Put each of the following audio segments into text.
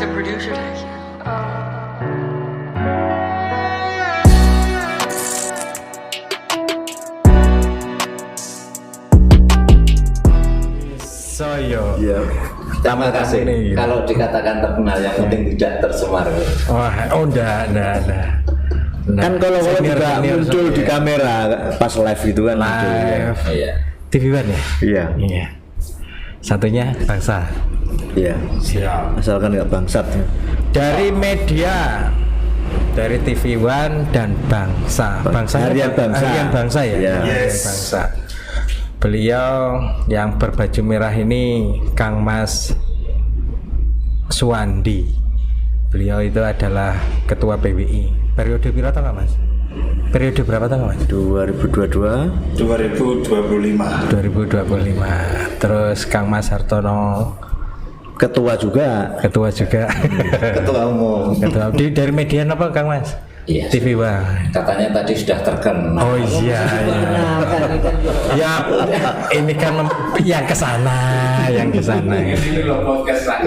a producer tag you. Soyo. Iya. Terima kasih. Ini. Kalau dikatakan terkenal, yang penting tidak tercemar. Wah, enggak. Kan kalau juga muncul di kamera pas live gitu kan. Live. Iya. TV One ya? Iya. Iya. Satunya bangsa. Iya. Siap. Asalkan nggak bangsat. Dari media, dari TV One dan bangsa. Harian Bangsa. Harian Bangsa ya. Iya. Harian Bangsa. Beliau yang berbaju merah ini Kang Mas Suwandi. Beliau itu adalah ketua PWI. Periode berapa Kang Mas? Periode berapa Kang Mas? 2022. 2025. 2025. Terus Kang Mas Hartono Ketua juga. ketua juga. Ketua umum. Ketua dari media apa Kang Mas? Iya. TV One. Katanya tadi sudah terkenal. Oh iya. Ya ini kan yang ke sana, yang ke sana. Ini lo podcast lah.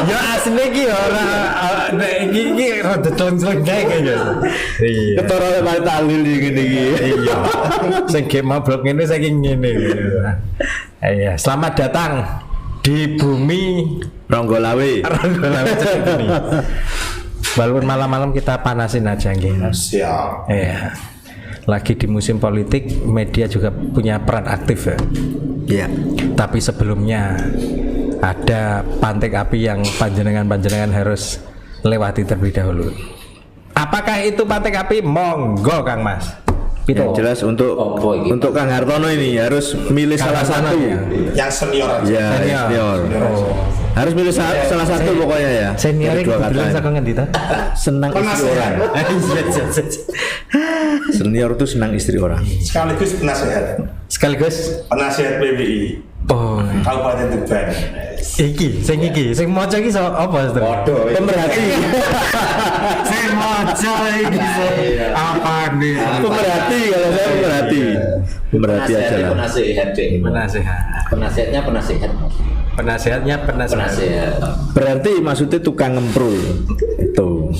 Ya asli iki ora iki rada tleng-tleng kae gitu. Iya. Ketara oleh Pak Talil gini iki. Iya. Sing game blog ngene saking ngene gitu. Iya, selamat datang di bumi Ronggolawe. Ronggolawe ini. Walaupun malam-malam kita panasin aja gitu. Siap. Iya. Lagi di musim politik, media juga punya peran aktif ya. Iya. Tapi sebelumnya ada pantik api yang panjenengan harus lewati terlebih dahulu. Apakah itu pantik api? Monggo Kang Mas. Yang jelas untuk Kang Hartono ini harus milih salah satu. Yang senior aja. Ya, senior. Harus milih salah satu pokoknya ya. Senior Dari itu dua bilang kata. saka ngendi ta? Senang istri orang. Senior itu senang istri orang. Sekaligus penasehat. Sekaligus Penasehat PWI. oh Kabupaten Tuban. sing maca iki apa Mas? Waduh, pemerhati. Sing maca iki apa nih? Pemerhati kalau saya pemerhati. Pemerhati aja lah. Penasehat deh. Penasehat. Penasihatnya penasihat. Penasehatnya penasehat. Penasehat. Berarti maksudnya tukang ngemprul. Itu.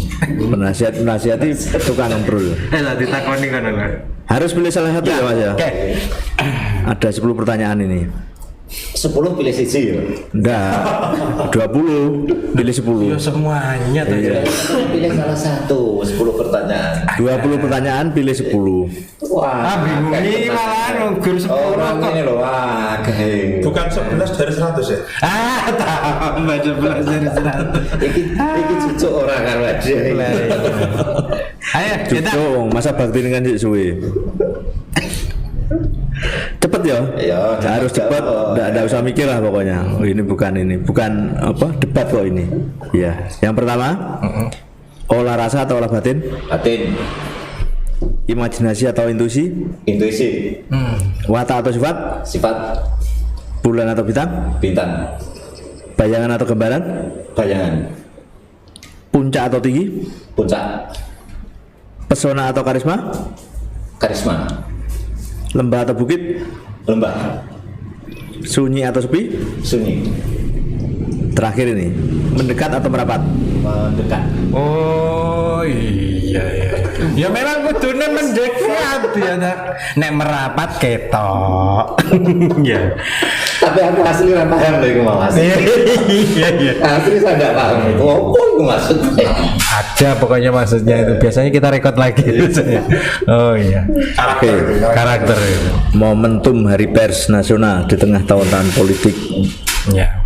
Penasihati tukang ngemprul. Lah ditakoni ngono lho. Harus pilih salah satu ya Mas ya. Oke. Ada 10 pertanyaan ini. 10 pilih siji ya. Enggak. 20 pilih 10. Yo semuanya tuh. Iya. Pilih salah satu 10 pertanyaan. 20 pertanyaan pilih 10. Wah, bingung ini malah nggur 10 orang kok. ini loh, wah, geng. Bukan 11 dari 100 ya? Tambah 11 dari 100. Iki cucuk orang kan aja. Ayo kita. Cukup, masa bakti dengan Cik Suwe. Cepet ya? Ya, Harus cepat, enggak usah mikir lah pokoknya. Oh, ini bukan apa debat kok ini. Ya, yang pertama, olah rasa atau olah batin, Batin, imajinasi atau intuisi, intuisi, watak atau sifat, sifat, bulan atau bintang, bintang, bayangan atau gambaran, bayangan, puncak atau tinggi, puncak, pesona atau karisma, karisma, lembah atau bukit, lembah, sunyi atau sepi. sunyi, Terakhir ini, mendekat atau merapat. mendekat. Oh iya. Ya memang kudune mendekat ya. Nek merapat ketok. Ya. Tapi aku asli nggak paham deh itu mas. Iya. Asli saya nggak paham. Apa itu maksudnya? Ada pokoknya maksudnya itu. Biasanya kita rekod lagi. Oh iya. Karakter itu. Momentum Hari Pers Nasional di tengah tahun-tahun politik. Ya.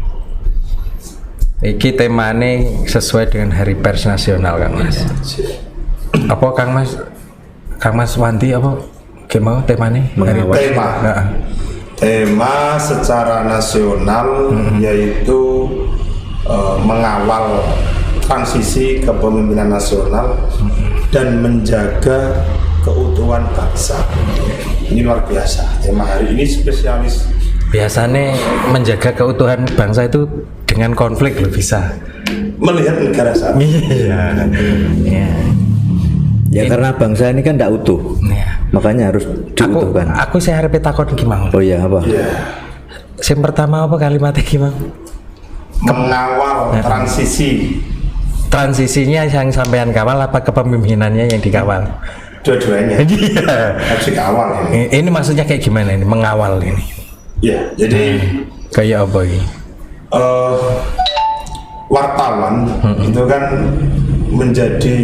Iki temane sesuai dengan Hari Pers Nasional Kang Mas. Apa Kang Mas? Kang Mas Wanti apa? Gimana temane? Hari Pers. Tema. Heeh. Tema secara nasional yaitu mengawal transisi kepemimpinan nasional dan menjaga keutuhan bangsa. Ini luar biasa. Tema hari ini spesialis. Biasanya menjaga keutuhan bangsa itu dengan konflik loh bisa. Melihat negara saat ini. Iya. Iya. Ya karena bangsa ini kan tidak utuh, Iya. makanya harus diutuhkan. Aku saya harap takon gimana? Oh iya apa? Ya. Yang pertama apa kalimatnya gimana? mengawal transisi. Transisinya yang sampean kawal apa kepemimpinannya yang dikawal? Dua-duanya Iya. harus dikawal ini. Ini maksudnya kayak gimana ini mengawal ini? Ya, jadi Kayak apa ini? wartawan itu kan menjadi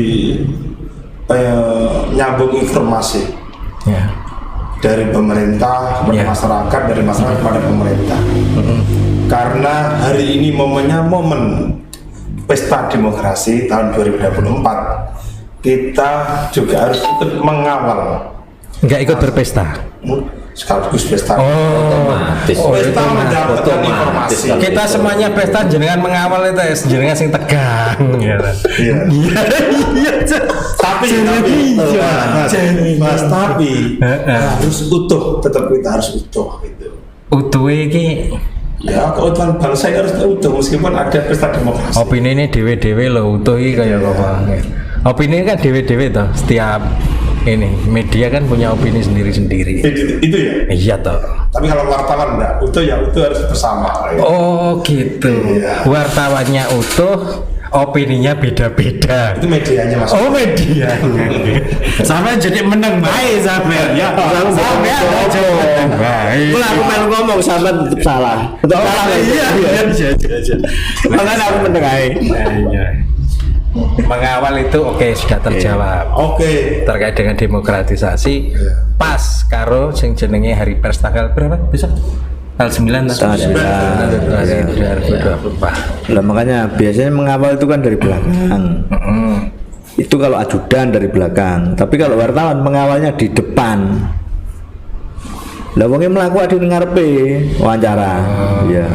nyambung informasi Ya. dari pemerintah kepada Ya. masyarakat, dari masyarakat kepada pemerintah. Karena hari ini momennya momen pesta demokrasi tahun 2024, kita juga harus ikut mengawal. Nggak ikut berpesta. Sekaligus pesta. Otomatis. Pesta mendapatkan Otomatis. informasi. Kita semuanya pesta jenengan mengawal itu ya, jenengan sing tegang. Ya. Iya. Iya. Tapi harus utuh, tetap kita harus utuh gitu. Utuh iki Ya, keutuhan bangsa harus utuh meskipun ada pesta demokrasi. opini ini dewe-dewe loh, utuh iki kayak apa. Opini kan dewe-dewe toh, setiap ini media kan punya opini sendiri-sendiri. Itu ya. Iya toh. Tapi kalau wartawan enggak, utuh ya utuh harus bersama. Ya. Oh gitu. Iya. Wartawannya utuh, opininya beda-beda. Itu medianya mas. Oh media. Sampai jadi menang baik sampai. Ya, sampai aja menang baik. Kalau aku malu ngomong sama tetap salah. Tetap Oh salah. iya. Makanya aku mendengai. Iya. Mengawal itu oke sudah terjawab. Oke. Terkait dengan demokratisasi pas karo sing jenenge hari pers tanggal berapa besok? Tanggal 9 Tanggal 9. Lah makanya biasanya mengawal itu kan dari belakang. Itu kalau ajudan dari belakang. Tapi kalau wartawan mengawalnya di depan. Lah wongnya melaku adi ngarepe wawancara. Iya.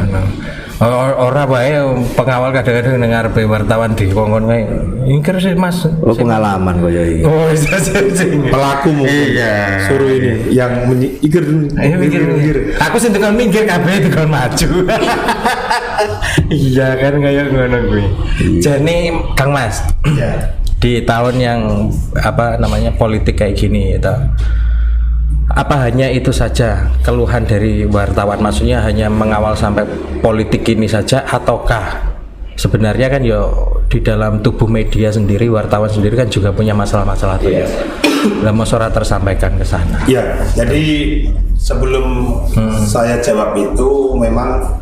Ora bae pengawal kadang-kadang dengar wartawan di kongkon kae. Ingkir sih Mas. Oh pengalaman kok ya iki. Oh iya sing. Pelaku mungkin. Iya. Suruh ini yang mikir. Ayo mikir. Aku sing tekan minggir kabeh tekan maju. Iya kan kayak ngono kuwi. Jane Kang Mas. Ya. Di tahun yang apa namanya politik kayak gini itu apa hanya itu saja keluhan dari wartawan, maksudnya hanya mengawal sampai politik ini saja ataukah sebenarnya kan ya di dalam tubuh media sendiri, wartawan sendiri kan juga punya masalah-masalah tuh ya. Lah masalah tersampaikan ke sana. Ya, jadi sebelum saya jawab itu memang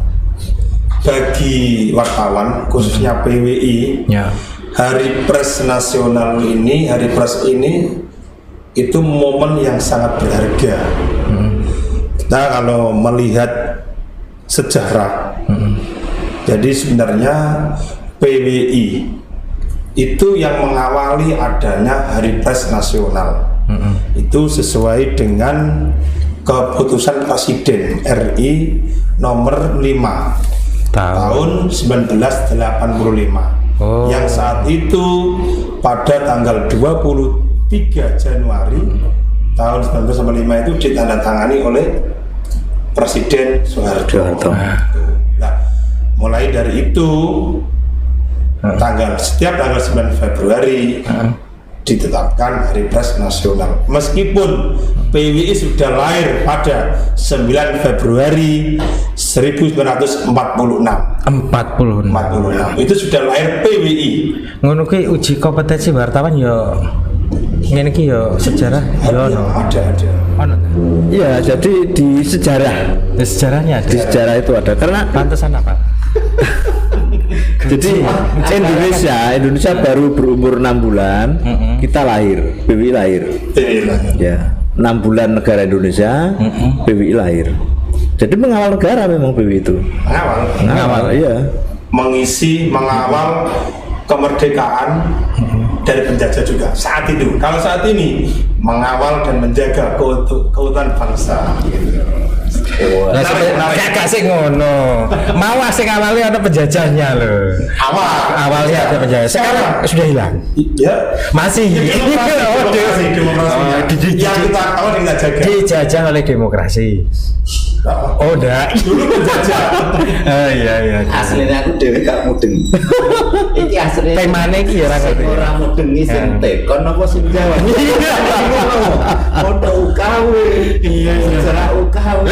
bagi wartawan khususnya PWI, Ya. Hari Pers Nasional ini, Hari Pers ini itu momen yang sangat berharga. Kita kalau melihat sejarah, jadi sebenarnya PWI itu yang mengawali adanya Hari Pers Nasional. Itu sesuai dengan keputusan Presiden RI nomor 5 tahun 1985. Oh. Yang saat itu pada tanggal 23 Januari tahun 1995 itu ditandatangani oleh Presiden Soeharto. Nah, mulai dari itu setiap tanggal 9 Februari ditetapkan Hari Pers Nasional. Meskipun PWI sudah lahir pada 9 Februari 1946. 46 itu sudah lahir PWI. Ngono ki uji kompetensi wartawan ya ngene ki ya sejarah ya ono. Ada. Ono. Iya, jadi di sejarah, Di sejarahnya ada. di sejarah itu ada karena Pantesan apa? jadi Indonesia baru berumur 6 bulan, kita lahir, PWI lahir. PWI lahir. Ya, 6 bulan negara Indonesia, PWI lahir. Jadi mengawal negara memang PWI itu. Mengawal, Iya. mengawal kemerdekaan dari penjajah juga saat itu. Kalau saat ini mengawal dan menjaga keutuhan bangsa. Lah kakak sing ngono. Mau sing awalnya ada penjajahnya loh. Awalnya ada penjajah. Sekarang sudah hilang. Ya, Masih. demokrasi. Yang kita tahu kita jaga. Dijajah oleh demokrasi. Oh enggak. Dulu penjajah. Iya. Aslinya aku dewe gak mudeng. Iki aslinya Temane iki ya ora ngerti. ora mudeng iki sing tekon apa sing jawab. Foto UKW. Iya. Sejarah UKW.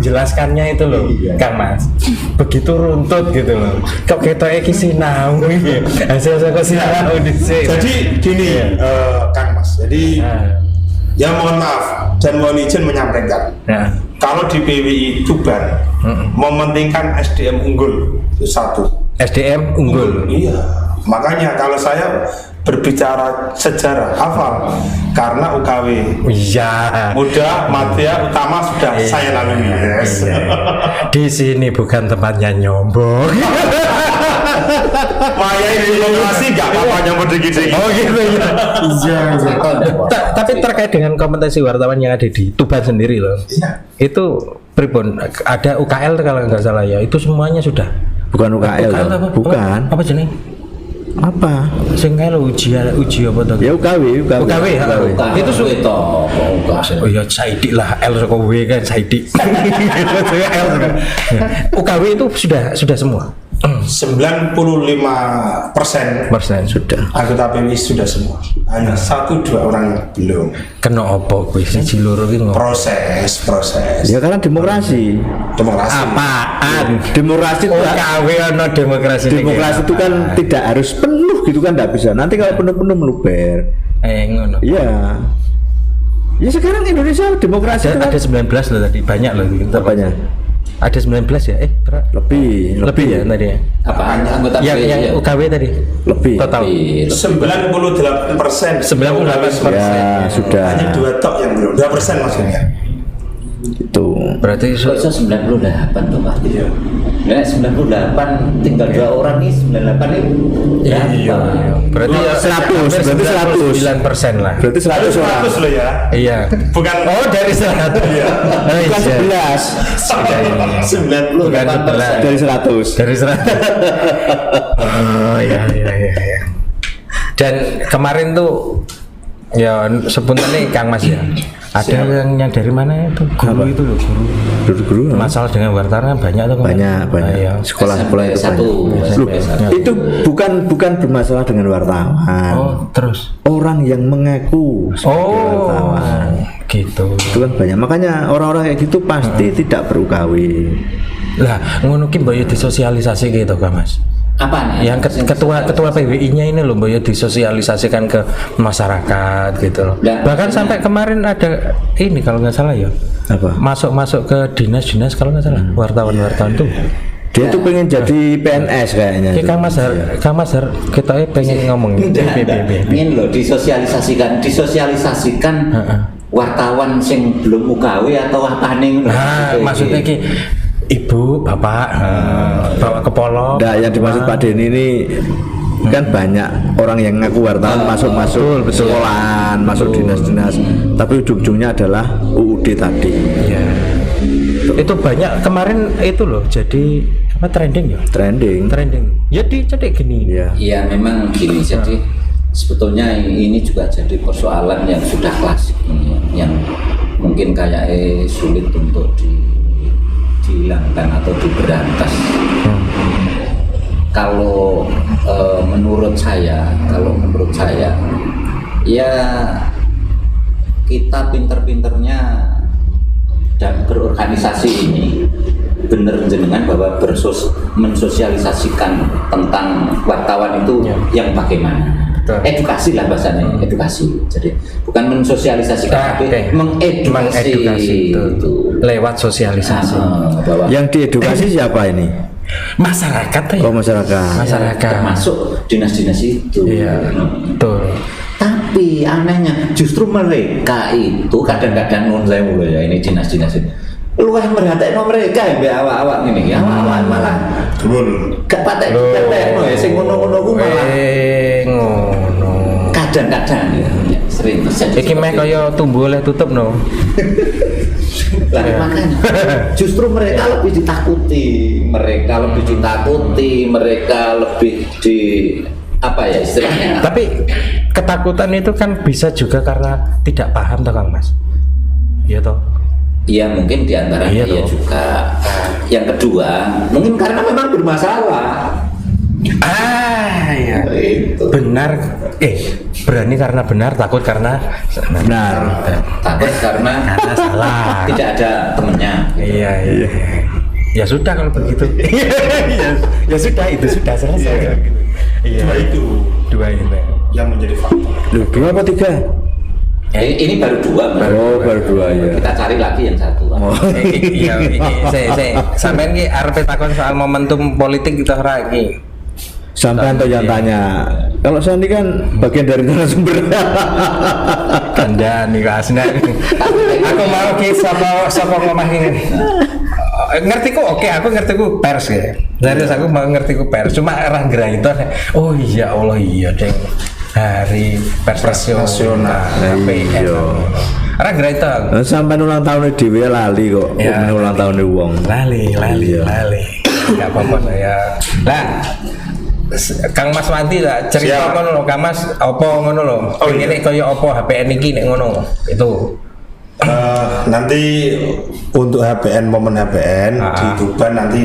jelaskannya itu loh, Kang Mas. Begitu runtut gitu loh. Kok ketoke iki sinau iki. Hasil saka sinau dhisik. Jadi gini, Kang Mas. Jadi ya mohon maaf dan mohon izin menyampaikan. Nah, Kalau di PWI Tuban mementingkan SDM unggul itu satu. SDM unggul. Iya. Makanya kalau saya berbicara sejarah hafal karena UKW Iya. muda, madya, utama sudah saya lalui. Yes. Di sini bukan tempatnya nyombong. Maya ini demokrasi nggak apa-apa nyambut dikit-dikit. Oh gitu ya. Iya. Tapi terkait dengan kompetensi wartawan yang ada di Tuban sendiri loh. Iya. Itu pripun? Ada UKL kalau nggak salah ya. Itu semuanya sudah. Bukan UKL, apa? bukan. Apa jenis? Apa? Sing kae lho uji apa to? Ya UKW. UKW, ha. Itu itu Oh ya Saidi lah, L saka W kan Saidi. L. UKW itu sudah semua. 95% Sudah. anggota PWI sudah semua. Hanya 1-2 orang yang belum. Kena apa kuwi siji loro ki ngopo? Proses. Ya karena demokrasi. Demokrasi. Apaan? Demokrasi itu UKW ana demokrasi. demokrasi itu kan tidak harus penuh gitu kan, tidak bisa. Nanti kalau penuh-penuh meluber. ngono. Iya. Ya sekarang Indonesia demokrasi itu kan Ada 19 loh tadi, banyak loh gitu. apanya? Ada 19 ya? Lebih ya tadi ya. apa anggota Yang UKW tadi. Lebih. Total. 98%. 98%. Ya sudah. Hanya 2 tok yang belum. 2% maksudnya. Itu. Berarti kok bisa 98 tuh Pak? Iya. Nah 98 tinggal 2 orang nih 98 ini iya. Berarti ya 100, berarti 9% lah. Berarti 100 orang. 100 loh ya. Iya. Bukan Oh, dari 100. Iya. Bukan 11. Sudah ini. 98%. Dari 100. Dari 100. Oh, iya. Dan kemarin tuh ya sepunten nih Kang Mas ya. Ada yang dari mana itu? Guru itu loh, Guru-guru. Masalah dengan wartawan kan banyak tuh. Banyak. Iya. Sekolah-sekolah itu Satu. banyak. Loh, itu bukan bermasalah dengan wartawan. Oh, terus. Orang yang mengaku sebagai wartawan. Gitu. Itu kan banyak. Makanya orang-orang kayak gitu pasti tidak ber-UKW. Lah, ngono ki mbok yo disosialisasi gitu Kang Mas. Apa nih? Yang ketua PWI-nya ini loh mbok yo disosialisasikan ke masyarakat gitu loh. Nah, Bahkan sampai kemarin ada ini kalau nggak salah ya. Apa? Masuk ke dinas-dinas kalau nggak salah. Wartawan-wartawan tuh. Dia tuh pengen jadi PNS kayaknya. Oke, Kang Mas Har, kita pengen ngomong Ingin loh disosialisasikan wartawan sing belum UKW atau apa nih? Nah, maksudnya ki ibu, bapak bawa ke polo. Nah, yang dimaksud Pak Denny ini kan banyak orang yang ngaku wartawan masuk sekolahan, masuk dinas-dinas, tapi ujung-ujungnya adalah UUD tadi. Iya. Itu banyak kemarin itu loh, jadi apa trending ya? Trending. Jadi gini. Ya. Iya memang gini, jadi sebetulnya ini juga jadi persoalan yang sudah klasik ini, yang mungkin kayak sulit untuk dihilangkan atau diberantas. Kalau menurut saya ya kita pinter-pinternya dan berorganisasi ini bener jenengan bahwa mensosialisasikan tentang wartawan itu yang bagaimana. Betul. Edukasi lah bahasanya, edukasi. Jadi bukan mensosialisasikan, tapi mengedukasi itu lewat sosialisasi. Bahwa Yang diedukasi siapa ini? Masyarakat ya. Oh, masyarakat. termasuk dinas-dinas itu. Iya, betul. Tapi anehnya justru mereka itu kadang-kadang non saya mulai ya ini dinas-dinas itu luwih merhatiin mereka ya awak-awak ini ya awak malah gak patek ya sing ngono-ngono ku malah Ngono. kadang-kadang ya sering terjadi. Iki meh kaya tumbuh oleh tutup no. Lah makanya justru mereka lebih ditakuti, mereka lebih di apa ya istilahnya. Tapi ketakutan itu kan bisa juga karena tidak paham toh Kang Mas. Iya toh. Iya mungkin diantaranya Iya dia toh. juga. Yang kedua mungkin karena memang bermasalah. Iya. itu. Benar, berani karena benar, takut karena Benar. Takut karena salah. tidak ada temennya. Iya. Ya sudah kalau begitu. ya sudah, itu sudah selesai. Iya. Dua itu yang menjadi faktor. Loh, 2 apa 3? Ini baru 2. Oh, baru 2 ya. Kita cari lagi yang 1. Iya, sampean ki arep takon soal momentum politik kita ora iki. Sampai atau yang tanya. Kalau saya ini kan bagian dari narasumber. Kandani kasne. Aku mau ki sapa ngomah ini. Ngerti ku oke, aku ngerti ku pers ya. Dari aku mau ngerti ku pers, cuma arah itu. Oh iya Allah iya deng. Hari pers nasional. Iya. Arah itu. Sampai ulang tahun dhewe lali kok. Ya. Ulang tahun wong. Lali. Enggak apa-apa saya. Lah Kang Mas Wanti lah cerita Siap. ngono lho, Kang Mas apa ngono lho. Ini kaya apa HPN iki nek ngono. Itu. Nanti untuk HBN, momen HBN di Tuban nanti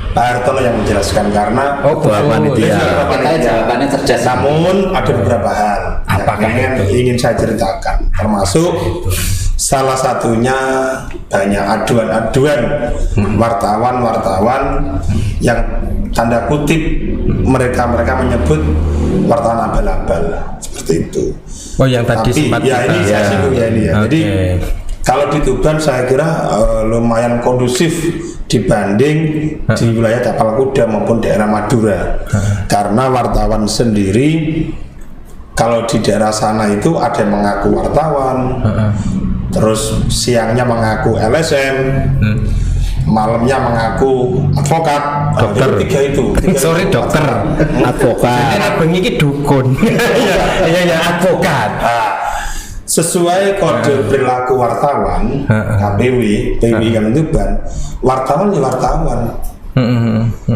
Pak Hartono yang menjelaskan karena Ketua panitia. Makanya jawabannya cerdas. namun ada beberapa hal Apakah yang ingin saya ceritakan, termasuk salah satunya banyak aduan-aduan wartawan yang tanda kutip mereka menyebut wartawan abal-abal seperti itu. Oh yang tadi Tapi sempat ya ini saya singgung ya ini ya. Oke. Jadi kalau di Tuban saya kira lumayan kondusif dibanding di wilayah Tapal Kuda maupun daerah Madura. Karena wartawan sendiri kalau di daerah sana itu ada yang mengaku wartawan, terus siangnya mengaku LSM, malamnya mengaku advokat. Dokter. Tiga itu. Sorry dokter. Advokat. Enak bengi ki dukun. Iya advokat. Sesuai kode perilaku wartawan KPW, PWI kan Tuban, wartawan ya wartawan.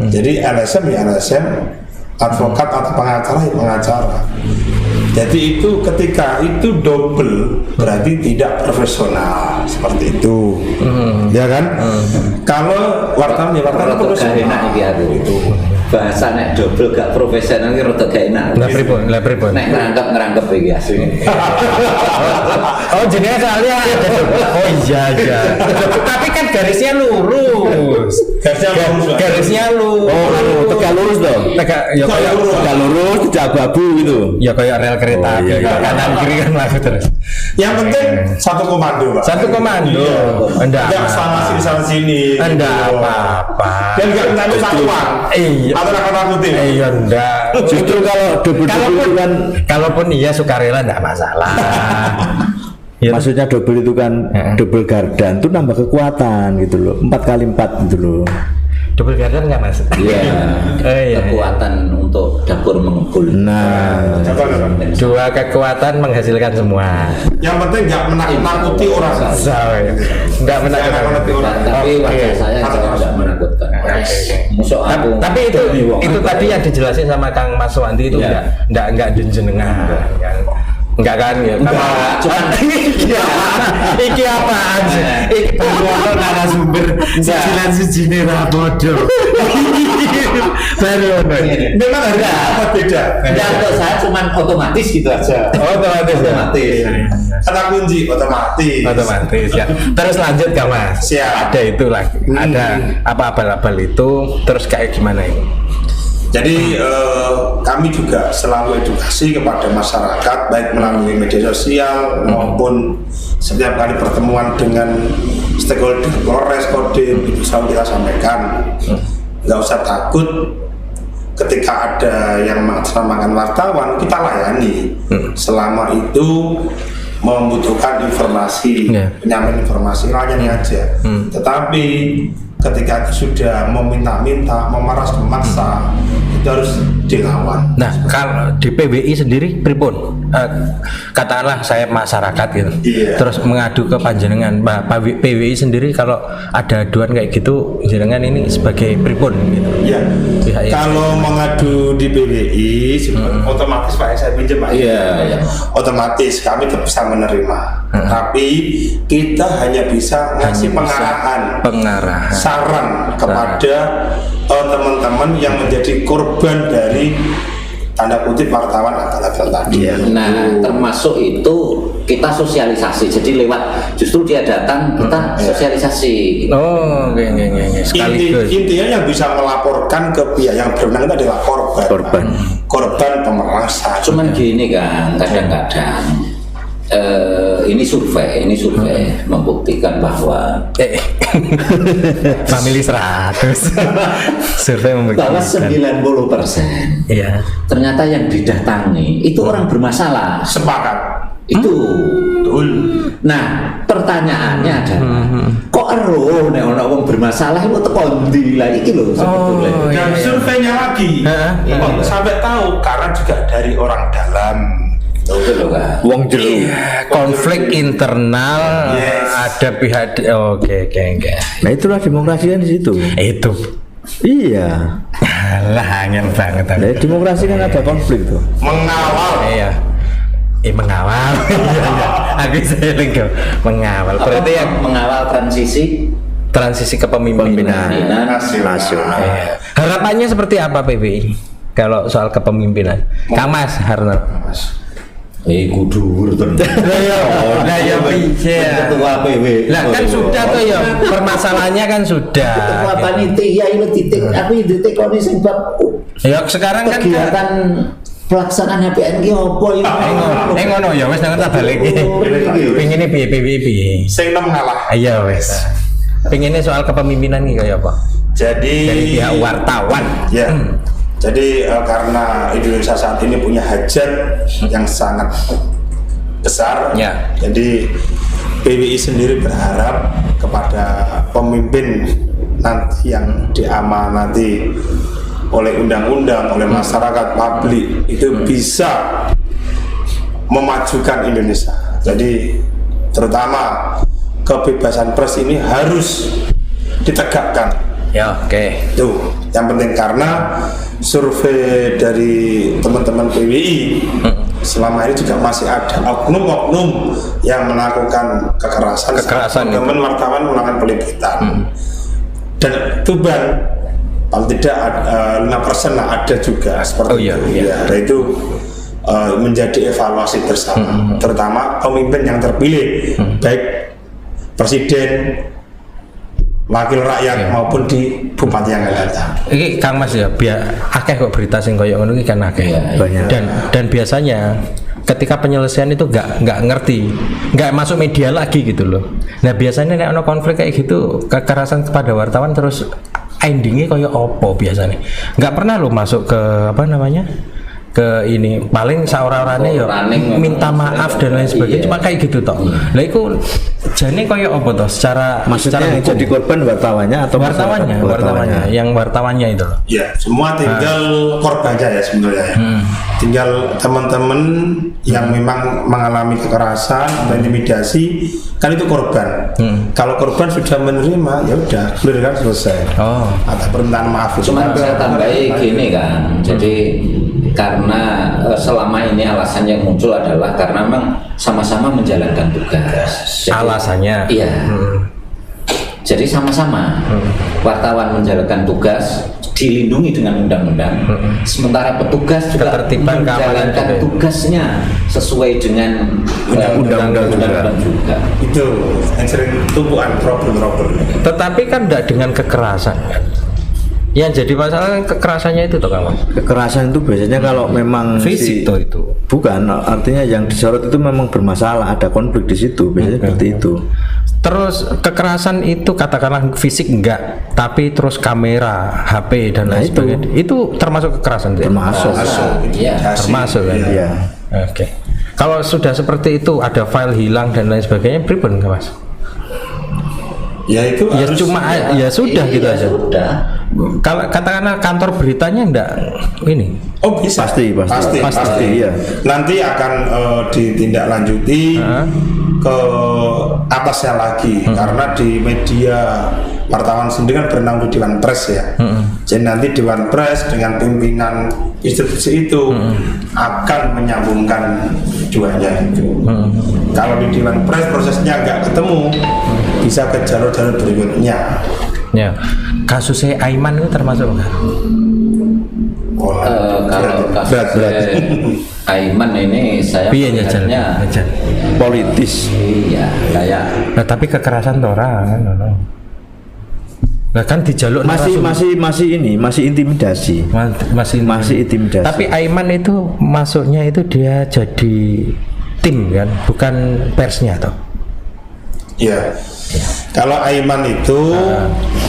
Jadi LSM ya LSM, advokat atau pengacara ya pengacara. Jadi itu ketika itu double berarti tidak profesional seperti itu, ya kan? Kalau wartawan ya wartawan Rotok gak enak profesional. iki aku itu. Bahasa nek double gak profesional iki rotok gak enak. Lah pripun? Nek ngerangkep iki asline. Oh jenenge soalnya ada. Oh iya. Tapi kan garisnya lurus. Garisnya lurus. Oh, tegak lurus dong. Tegak ya kayak Tegak lurus, tidak abu-abu gitu. ya kayak rel kereta Oh, iya, api, iya. kanan kiri kan laku terus. Yang penting satu komando, Pak. Satu komando. Iya. Enggak Enggak sama sini sama sini. Enggak gitu. apa-apa. Dan enggak mencakup satuan. Iya. Atau nakut-nakutin. Iya enggak. Justru kalau double itu kan, Kalaupun iya sukarela enggak masalah. Ya, maksudnya double itu kan double gardan itu nambah kekuatan gitu loh. 4x4 gitu loh. double garden enggak Mas? Iya. Iya. Kekuatan untuk dapur mengepul. Nah, Dua kekuatan menghasilkan semua. Yang penting enggak menakut-nakuti orang. Enggak menakut-nakuti orang. Tapi Oke. wajah saya tidak menakutkan. Musuh aku. Tapi itu tadi yang dijelasin sama Kang Mas Wanti itu Iya. enggak jenengan. Enggak kan ya? Enggak, cuman Iki apaan sih? Iki baru narasumber siji ra bodoh. Baru ono. Memang harus apa beda? dan untuk saya cuman otomatis gitu aja. Otomatis. Otomatis. Kata kunci otomatis. Otomatis ya. Terus lanjut Kang Mas. Siap. Ada itu lagi. Ada apa abal-abal itu terus kayak gimana ini? Jadi kami juga selalu edukasi kepada masyarakat baik melalui media sosial maupun setiap kali pertemuan dengan stakeholder Polres Kodim itu selalu kita sampaikan nggak usah takut ketika ada yang mengatasnamakan wartawan kita layani selama itu membutuhkan informasi penyampaian informasi layani aja tetapi ketika itu sudah meminta-minta, memeras memaksa, itu harus dilawan. Nah, kalau di PWI sendiri pripun? Katakanlah saya masyarakat gitu. Iya. Terus mengadu ke panjenengan. PWI sendiri kalau ada aduan kayak gitu, jenengan ini sebagai pripun gitu. Ya. Pihak yang- Kalau mengadu di PWI, otomatis Pak saya pinjam Pak. Iya. Otomatis kami tetap bisa menerima. Tapi kita hanya bisa ngasih pengarahan. saran kepada teman-teman yang menjadi korban dari tanda kutip wartawan abal-abal tadi. Nah, termasuk itu kita sosialisasi. Jadi lewat justru dia datang kita sosialisasi. Oh, oke. Sekaligus. Intinya yang bisa melaporkan ke pihak yang berwenang itu adalah korban pemerasan. Cuman gini kan, kadang-kadang ini survei membuktikan bahwa Family 100 survei bahwa membuktikan 90% iya ternyata yang didatangi itu orang bermasalah. Sepakat. Itu. Betul. Nah, pertanyaannya adalah kok ero nek ana wong bermasalah itu teko ndi lah iki lho sebetulnya. Dan surveinya lagi sampai tahu karena juga dari orang dalam. Betul loh kan. Wong jero. konflik internal ada pihak oke. Nah itulah demokrasi kan di situ. Itu Iya. lah angel banget Nah, demokrasi kan ada konflik tuh. Mengawal. iya mengawal aku saya lengkap mengawal berarti yang mengawal transisi kepemimpinan Nasional. Iya. Harapannya seperti apa PBI kalau soal kepemimpinan Kang Mas Harno kudur nah ya bisa ketua PW lah kan sudah tuh ya permasalahannya kan sudah ketua panitia itu titik aku ditekoni sing bab ya sekarang kan kegiatan pelaksanaan HPN ki opo iki ngono ya wis nang tak balik pengine piye Sing nem ngalah. iya wis pengine soal kepemimpinan iki kaya apa Jadi dari pihak wartawan ya. Jadi karena Indonesia saat ini punya hajat yang sangat besar, Ya. jadi PBI sendiri berharap kepada pemimpin nanti yang diamanati oleh undang-undang, oleh masyarakat publik itu bisa memajukan Indonesia. Jadi terutama kebebasan pers ini harus ditegakkan. ya oke Itu yang penting karena survei dari teman-teman PBI selama ini juga masih ada oknum-oknum yang melakukan kekerasan teman-teman wartawan melakukan peliputan dan Tuban paling tidak 5% lah ada juga seperti itu. Ya, dan itu menjadi evaluasi bersama terutama pemimpin yang terpilih baik presiden wakil rakyat maupun di bupati yang akan datang. Ini Kang Mas ya, biar akeh kok berita sing koyo ngono iki kan akeh. Banyak. Dan biasanya ketika penyelesaian itu nggak ngerti, nggak masuk media lagi gitu loh. Nah biasanya nek ono konflik kayak gitu, kekerasan kepada wartawan terus endingnya koyo opo biasanya. Nggak pernah lo masuk ke apa namanya? Ke ini paling saora-orane ya minta maaf dan lain sebagainya cuma kayak gitu toh. Lah iku jane koyo apa toh secara Maksudnya yang hukum? jadi korban wartawannya atau wartawannya yang wartawannya itu loh. Ya, semua tinggal korbannya ya sebenarnya ya. Tinggal teman-teman yang memang mengalami kekerasan atau intimidasi kan itu korban. Kalau korban sudah menerima ya udah clear kan selesai. Oh. Atau permintaan maaf itu Cuman kan saya tambahi gini kan, jadi karena selama ini alasan yang muncul adalah karena memang sama-sama menjalankan tugas. Jadi, Alasannya. Iya. Jadi sama-sama wartawan menjalankan tugas dilindungi dengan undang-undang. Sementara petugas juga Ketertiban keamanan menjalankan juga. tugasnya sesuai dengan undang-undang juga. itu yang sering tumpuan problem. Tetapi kan tidak dengan kekerasan kan. Yang jadi masalah kan kekerasannya itu toh Kang Mas. Kekerasan itu biasanya kalau memang Fisik toh itu. bukan, artinya yang disorot itu memang bermasalah, ada konflik di situ, biasanya seperti itu. Terus kekerasan itu katakanlah fisik enggak, tapi terus kamera, HP dan lain itu. sebagainya. Itu termasuk kekerasan tuh ya? Termasuk. Iya. Termasuk kan. Iya. Oke. Kalau sudah seperti itu ada file hilang dan lain sebagainya, pripun Kang Mas? Ya itu Ya harus cuma ya sudah gitu aja. Sudah. Kalau katakanlah kantor beritanya enggak ini. Oh bisa Pasti. Iya. Nanti akan ditindaklanjuti ke atasnya lagi karena di media wartawan sendiri kan berenang di Dewan Pers ya. Jadi nanti Dewan Pers dengan pimpinan institusi itu akan menyambungkan keduanya itu. Kalau di Dewan Pers prosesnya nggak ketemu bisa ke jalur-jalur berikutnya. Ya. Kasusnya Aiman itu termasuk enggak? kalau Berat. kasus Aiman ini saya Piye nyajal? melihatnya Nyajal. politis. iya kayak Nah, tapi kekerasan tora kan ono. Nah, kan dijaluk Masih intimidasi. Masih intimidasi. Tapi Aiman itu masuknya itu dia jadi tim kan, bukan persnya toh. Ya. Kalau Aiman itu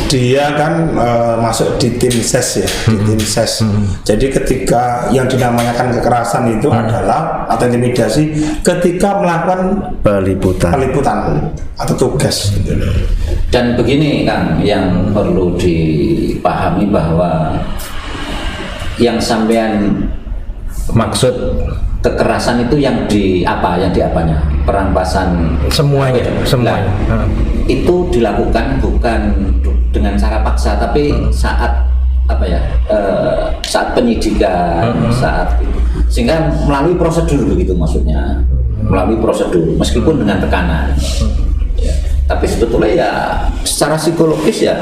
dia kan masuk di tim ses ya, di tim ses. Jadi ketika yang dinamakan kekerasan itu adalah atau intimidasi ketika melakukan peliputan atau tugas gitu loh. dan begini Kang yang perlu dipahami bahwa yang sampean Maksud kekerasan itu yang di apanya perampasan semuanya. Nah, itu dilakukan bukan dengan cara paksa tapi saat saat penyidikan saat itu sehingga melalui prosedur begitu maksudnya melalui prosedur meskipun dengan tekanan ya. Tapi sebetulnya ya secara psikologis ya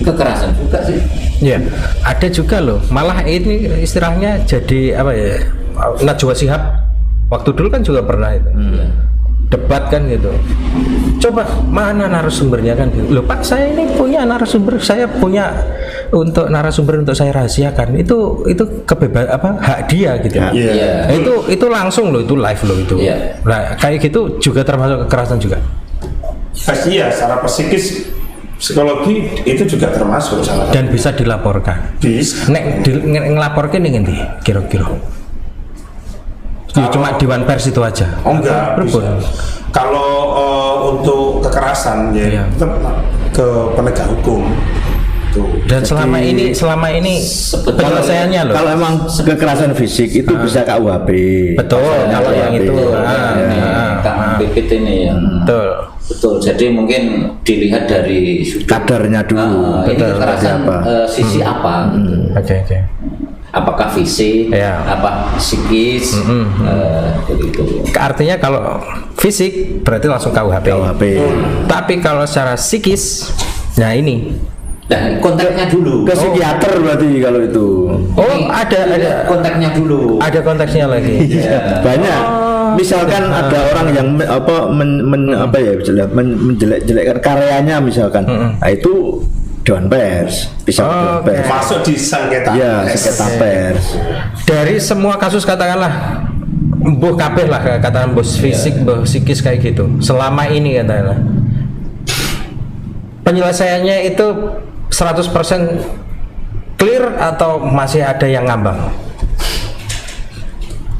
kekerasan juga sih. Ya, ada juga loh. Malah ini istilahnya jadi apa ya? Najwa Shihab waktu dulu kan juga pernah itu. Debat kan gitu. Coba mana narasumbernya kan gitu. Loh Pak, saya ini punya narasumber, saya punya untuk narasumber untuk saya rahasiakan. Itu kebebasan hak dia gitu. Iya. Itu langsung loh, itu live loh itu. Iya. Nah, kayak gitu juga termasuk kekerasan juga. Iya, secara psikologi itu juga termasuk salah Dan bisa dilaporkan. bis. Nek ngelaporkan ini ngendi kira-kira. Ya, cuma Dewan Pers itu aja. Oh enggak, Berbun. bisa. Kalau untuk kekerasan ya Iya. tetap ke penegak hukum. Tuh. Dan selama ini penyelesaiannya loh. Kalau emang kekerasan fisik itu bisa KUHP. Betul, Pasalnya kalau yang KUHP. itu. Kang Pipit ini yang Betul. betul. Jadi mungkin dilihat dari Kadarnya dulu. ini Betul, kekerasan seperti apa. sisi apa gitu. Oke. Apakah fisik, Ya. apa psikis, begitu. Artinya kalau fisik berarti langsung KUHP. KUHP. Tapi kalau secara psikis, nah ini. Dan kontaknya dulu. Ke psikiater berarti kalau itu. Oh, Ini ada kontaknya dulu. ada konteksnya lagi. Banyak. Misalkan ada orang yang menjelek-jelekkan karyanya misalkan. Nah, itu Dewan Pers, bisa Dewan Oke. Pers. Masuk di sengketa. Iya, sengketa pers. Dari semua kasus katakanlah mbuh kabeh lah katakan mbuh fisik, mbuh psikis kayak gitu. Selama ini katakanlah penyelesaiannya itu 100% clear atau masih ada yang ngambang?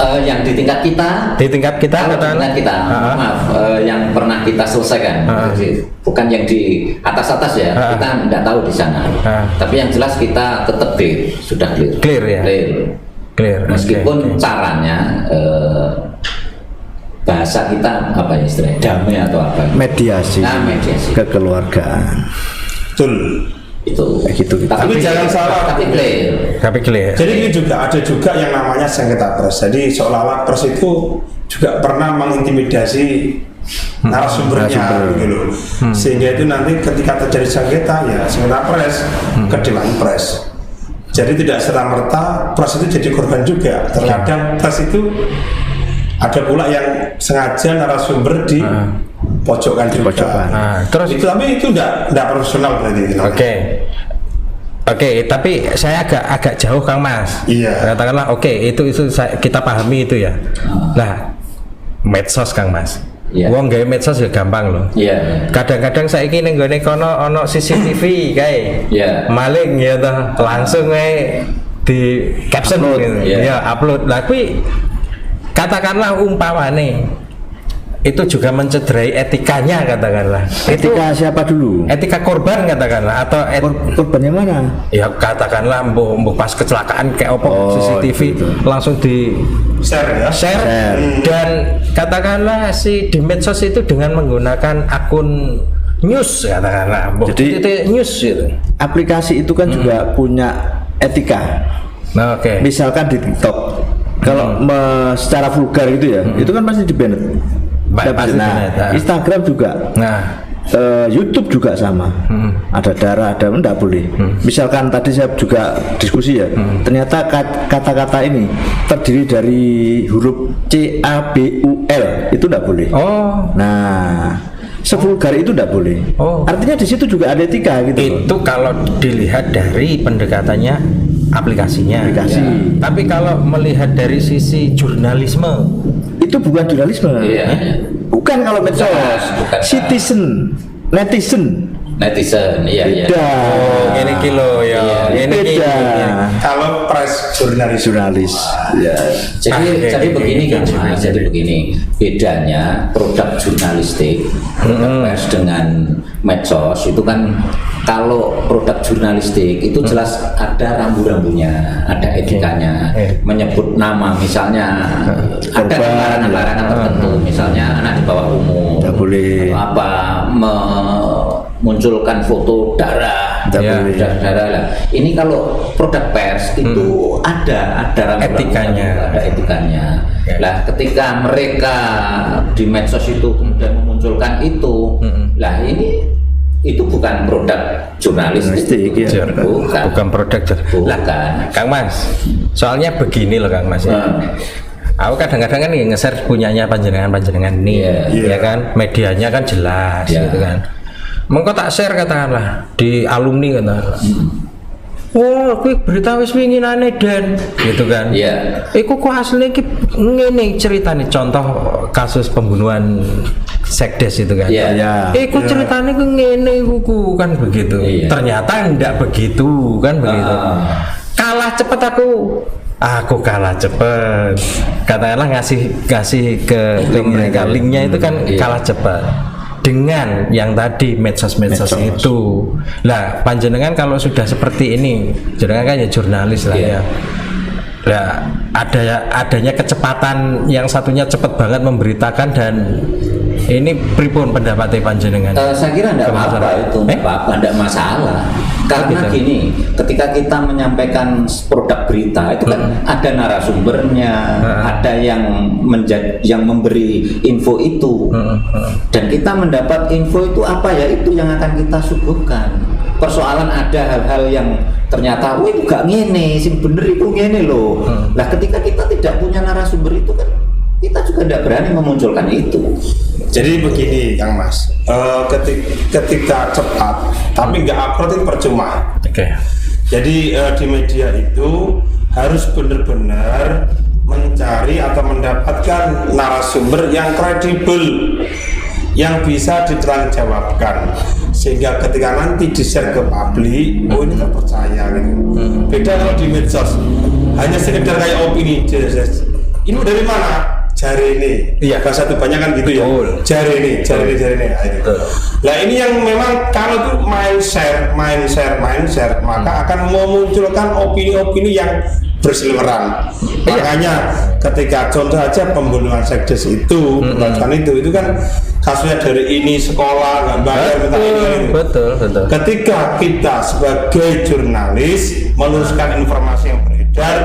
Yang di tingkat kita, Di tingkat kita kalau di katakanlah. tingkat kita, maaf, yang pernah kita selesaikan, jadi, bukan yang di atas ya, kita tidak tahu di sana. Tapi yang jelas kita tetap sudah clear. Clear ya? Clear. Meskipun Oke. caranya bahasa kita apa ya istilahnya damai atau apa? Mediasi. Nah, mediasi. Kekeluargaan. Betul. Itu. Kayak gitu. Tapi jangan salah. Tapi clear. Tapi clear. Jadi ini juga ada juga yang namanya sengketa pers. Jadi seolah-olah pers itu juga pernah mengintimidasi narasumbernya gitu loh. Sehingga itu nanti ketika terjadi sengketa ya sengketa pers ke Dewan Pers. Jadi tidak serta-merta pers itu jadi korban juga. Terkadang pers itu ada pula yang sengaja narasumber di pojokan juga. Nah, terus Tapi itu tidak profesional berarti. Oke, tapi saya agak jauh Kang Mas. Iya. Katakanlah itu kita pahami itu ya. Nah, medsos Kang Mas. Iya. Wong gawe medsos ya gampang loh. Iya. Kadang-kadang saiki ning gone kono ono CCTV kae. Iya. Maling ya toh, langsung ae di caption gitu. Iya. Ya, upload. Lah kuwi katakanlah umpamane itu juga mencederai etikanya katakanlah. Etika siapa dulu? Etika korban katakanlah atau Korban yang mana? ya katakanlah mbok pas kecelakaan kayak apa Oh, CCTV gitu. langsung di Share ya. share Share. dan katakanlah si di medsos itu dengan menggunakan akun news katakanlah Jadi- jadi news gitu. Aplikasi itu kan juga punya etika. Nah, oke. Misalkan di TikTok, kalau secara vulgar gitu ya, itu kan pasti di-ban. Pasti Nah, di-ban, Instagram juga. Nah, YouTube juga sama. Ada darah, ada enggak boleh. Misalkan tadi saya juga diskusi ya, ternyata kata-kata ini terdiri dari huruf CABUL, itu enggak boleh. Oh, Nah, sevulgar itu enggak boleh. Oh. Artinya di situ juga ada etika gitu loh. itu kalau dilihat dari pendekatannya aplikasinya. Aplikasi. Ya. Tapi kalau melihat dari sisi jurnalisme, Itu bukan jurnalisme. Iya. Bukan kalau medsos. Bukan. Citizen, netizen. Netizen, iya iya. Beda. ini kilo ya, ini Beda. Kalau press jurnalis Jurnalis. Ya. Jadi begini kan, Mas. Jadi begini, bedanya produk jurnalistik, produk pers dengan medsos itu kan, kalau produk jurnalistik itu jelas ada rambu-rambunya, ada etikanya, menyebut nama misalnya, ada Korban. larangan tertentu, misalnya anak di bawah umur, Tidak boleh. atau apa, memunculkan foto darah, Tidak Ya. boleh. darah lah. Ini kalau produk pers itu ada rambu-rambu, Etikanya. ada etikanya. Ya. Lah ketika mereka di medsos itu kemudian memunculkan itu, lah itu bukan produk jurnalistik, Jurnalistik, ya. bukan produk. Lah, Bukan. Kang Mas, soalnya begini loh Kang Mas. Ya. Aku kadang-kadang kan nge-share punyanya panjenengan nih, Iya. ya kan, medianya kan jelas, Iya. gitu kan. Mengko tak share katakanlah di alumni katakanlah. Wah, kuwi berita wis winginane Dan, gitu kan. Iya. Iku kok asline iki ngene ceritane, contoh kasus pembunuhan Sekdes itu kan. Iya. Ya. Iku ceritane ku ngene iku kan begitu. Iya. Ternyata enggak begitu kan begitu. Kalah cepet aku kalah cepet. Katakanlah ngasih ke mereka linknya itu kan Iya. kalah cepet. Dengan yang tadi medsos itu. Lah panjenengan kalau sudah seperti ini, jenengan kan ya jurnalis lah Iya. ya. Lah adanya kecepatan yang satunya cepat banget memberitakan, dan ini pripun pendapatnya panjenengan? Saya kira tidak apa-apa itu, tidak apa-apa, tidak masalah. Karena Gitu. gini, ketika kita menyampaikan produk berita itu kan ada narasumbernya, ada yang memberi info itu, dan kita mendapat info itu apa ya, itu yang akan kita suguhkan. Persoalan ada hal-hal yang ternyata, wah itu gak ngene, sing bener itu ngene loh. Lah ketika kita tidak punya narasumber itu kan, kita juga tidak berani memunculkan itu. Jadi begini Kang Mas, ketika cepat tapi nggak akurat itu percuma. Oke. Jadi di media itu harus benar-benar mencari atau mendapatkan narasumber yang kredibel, yang bisa dipertanggungjawabkan, sehingga ketika nanti di-share ke publik, oh ini terpercaya gitu. Beda kalau di medsos, hanya sekedar kayak opini, ini dari mana? Jari ini, Iya. bahasa itu banyak kan gitu ya. Betul. Jari ini. Nah, itu. Nah ini yang memang kalau tuh main share, maka akan memunculkan opini-opini yang berseliweran. Makanya ketika contoh aja pembunuhan Sekdes itu, itu kan kasusnya dari ini sekolah nggak bayar minta ini. Betul. Ketika kita sebagai jurnalis meluruskan informasi yang beredar,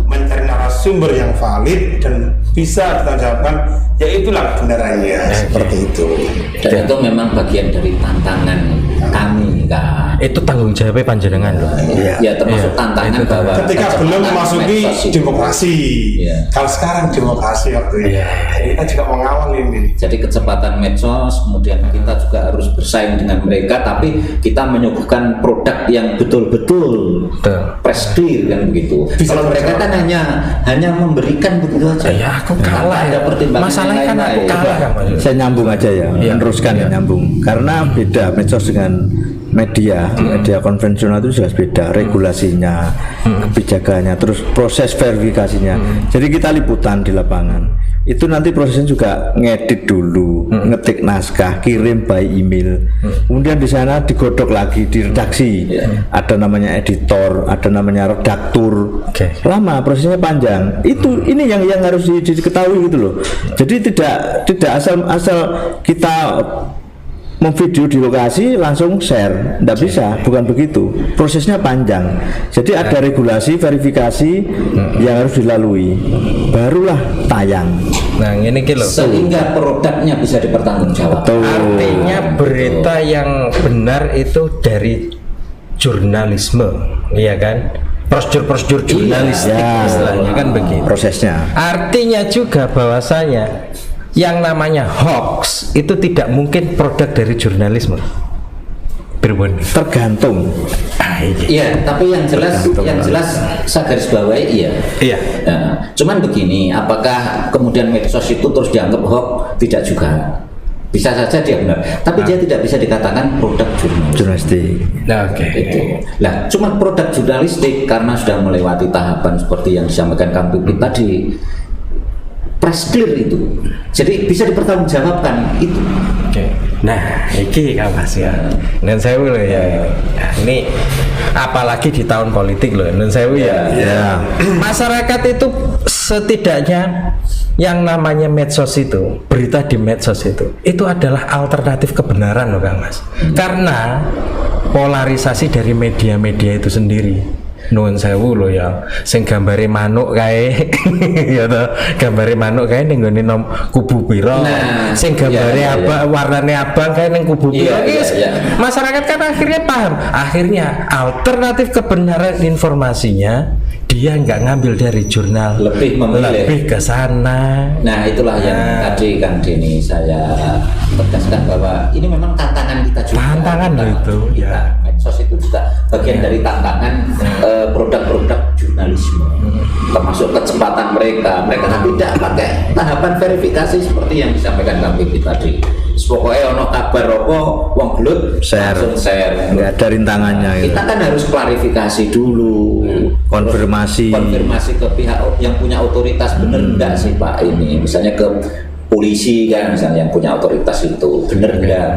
mencari narasumber yang valid dan bisa ditanggapan, ya itulah kebenarannya, seperti itu. Dan itu memang bagian dari tantangan kami kan. Itu tanggung jawabnya panjenengan loh. Ya termasuk Iya. tantangan Itu bahwa Ketika belum kecepatan memasuki medsos itu. demokrasi, Iya. kalau sekarang demokrasi waktu ini, kita juga mengawal ini. Jadi kecepatan medsos, kemudian kita juga harus bersaing dengan mereka, tapi kita menyuguhkan produk yang betul-betul Betul. press clear kan begitu. Bisa Kalau mereka kan hanya memberikan begitu aja. Ya aku kalah Tanpa ada ya. pertimbangan Masalahnya kan yang aku lain-lain. kalah kan Mas. Saya nyambung aja ya, Iya. meneruskan Iya. nyambung. Karena beda medsos dengan media konvensional itu jelas beda, regulasinya, kebijakannya, terus proses verifikasinya. Jadi kita liputan di lapangan, itu nanti prosesnya juga ngedit dulu, ngetik naskah, kirim by email, kemudian di sana digodok lagi di redaksi, ada namanya editor, ada namanya redaktur, Oke. lama prosesnya panjang. Itu ini yang harus diketahui gitu loh. Jadi tidak asal kita memvideo di lokasi langsung share, tidak bisa, bukan begitu. Prosesnya panjang. Jadi ada regulasi verifikasi yang harus dilalui, barulah tayang. Nah ini kilo. Sehingga produknya bisa dipertanggungjawabkan. Tuh. Artinya berita yang benar itu dari jurnalisme, iya kan? Prosedur-prosedur jurnalistik Ya, istilahnya kan begitu. prosesnya. Artinya juga bahwasanya yang namanya hoax itu tidak mungkin produk dari jurnalisme. Berbun. Tergantung. Iya, tapi yang jelas saya garis bawahi iya. Iya. Nah, cuman begini, apakah kemudian medsos itu terus dianggap hoax? Tidak juga. Bisa saja dia benar, tapi dia tidak bisa dikatakan produk jurnalistik. Jurnalistik. Nah, oke. Itu. Lah, cuma produk jurnalistik karena sudah melewati tahapan seperti yang disampaikan Kang Pipit tadi, press clear itu, jadi bisa dipertanggungjawabkan itu. Oke. Nah, iki Kang Mas ya. Dan saya loh ya. Nah, ini apalagi di tahun politik loh. Dan saya ya. Ya. Masyarakat itu setidaknya yang namanya medsos itu, berita di medsos itu adalah alternatif kebenaran loh Kang Mas. Karena polarisasi dari media-media itu sendiri. Nuwun sewu lho ya, sing gambare manuk kae ya toh, gambare manuk kae ning nggone kubu pira. Nah, Sing gambare iya, iya. warnane abang kae ning kubu pira. Iya, iya. Masyarakat kan akhirnya paham. Akhirnya alternatif kebenaran informasinya dia nggak ngambil dari jurnal, Lebih memilih. lebih ke sana. Nah, itulah yang tadi Kang Denny saya tegaskan bahwa ini memang tantangan kita juga. Tantangan loh itu, Kita, ya. medsos itu juga bagian dari tantangan produk-produk jurnalisme, termasuk kecepatan mereka kan tidak pakai tahapan verifikasi seperti yang disampaikan Kang Pipit tadi. Pokoknya ono kabar apa wong gelut Share. langsung share. Nggak ada rintangannya gitu. Kita kan harus klarifikasi dulu, Konfirmasi. konfirmasi ke pihak yang punya otoritas, bener enggak sih Pak ini, misalnya ke polisi kan, misalnya yang punya otoritas itu bener enggak.